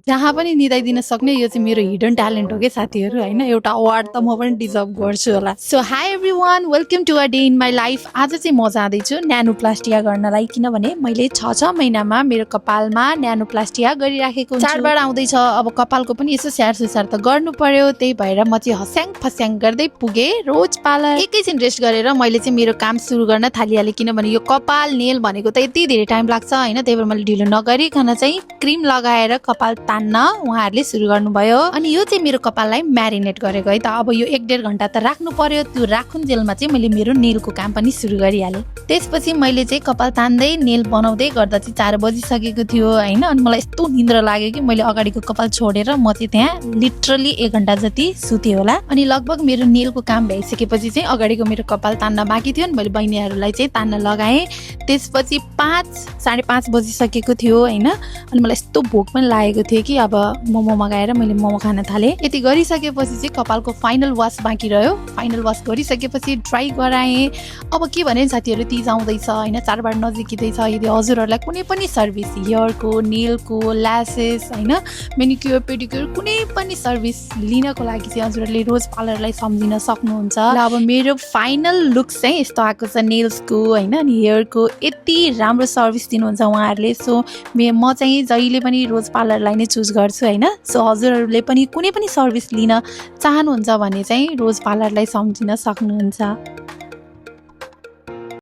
जहाँ पनि निदाइदिन सक्ने यो चाहिँ मेरो हिडन ट्यालेन्ट हो के साथीहरू हैन। एउटा अवार्ड त म पनि डिजर्भ गर्छु होला। So hi everyone, welcome to a day in my life. आज चाहिँ म जाँदैछु न्यानोप्लास्टिया गर्नलाई, किनभने मैले 6 महिनामा मेरो कपालमा न्यानोप्लास्टिया गरिराखेको हुन्छु। चाडबाड आउँदैछ, अब कपालको पनि यसो स्याहार सुसार त गर्नु पर्यो। त्यही भएर म चाहिँ हस्याङ फस्याङ गर्दै पुगे रोज पार्लर। एकैछिन रेस्ट गरेर मैले चाहिँ मेरो काम सुरु गर्न थालिहालेँ, किनभने यो कपाल नेल भनेको त यति धेरै टाइम लाग्छ हैन। त्यही भएर मैले ढिलो नगरिकन चाहिँ क्रिम लगाएर कपाल तान्न उहाँहरूले सुरु गर्नुभयो। अनि यो चाहिँ मेरो कपाललाई म्यारिनेट गरेको है त। अब यो 1-1.5 घण्टा त राख्नु पर्यो। त्यो राखुन्जेलमा चाहिँ मैले मेरो नेलको काम पनि सुरु गरिहालेँ। त्यसपछि मैले चाहिँ कपाल तान्दै नेल बनाउँदै गर्दा चाहिँ 4 बजिसकेको थियो हैन। अनि मलाई यस्तो निद्रा लाग्यो कि मैले अगाडिको कपाल छोडेर म चाहिँ त्यहाँ लिटरली 1 घण्टा जति सुतेँ होला। अनि लगभग मेरो नेलको काम भइसकेपछि चाहिँ अगाडिको मेरो कपाल तान्न बाँकी थियो। अनि मैले बहिनीहरूलाई चाहिँ तान्न लगाएँ। त्यसपछि 5-5:30 बजिसकेको थियो हैन। अनि मलाई यस्तो भोक पनि लागेको थियो कि अब मोमो मगाएर मैले मोमो खान थालेँ। यति गरिसकेपछि चाहिँ कपालको फाइनल वास बाँकी रह्यो। फाइनल वास गरिसकेपछि ड्राई गराएँ। अब के भने साथीहरू, तिज आउँदैछ हैन, चाडबाड नजिकिँदैछ। यदि हजुरहरूलाई कुनै पनि सर्भिस, हेयरको, नेलको, ल्यासेस हैन, मेनिक्योर पेडिक्योर कुनै पनि सर्भिस लिनको लागि चाहिँ हजुरहरूले रोज पार्लरलाई सम्झिन सक्नुहुन्छ। ल अब मेरो फाइनल लुक चाहिँ यस्तो आएको छ नेल्सको हैन। अनि हेयरको यति राम्रो सर्भिस दिनुहुन्छ उहाँहरूले। सो म चाहिँ जहिले पनि रोज पार्लरलाई नै चुज गर्छु हैन। सो हजुरहरूले पनि कुनै पनि सर्भिस लिन चाहनुहुन्छ भने चाहिँ रोज पार्लरलाई सम्झिन सक्नुहुन्छ।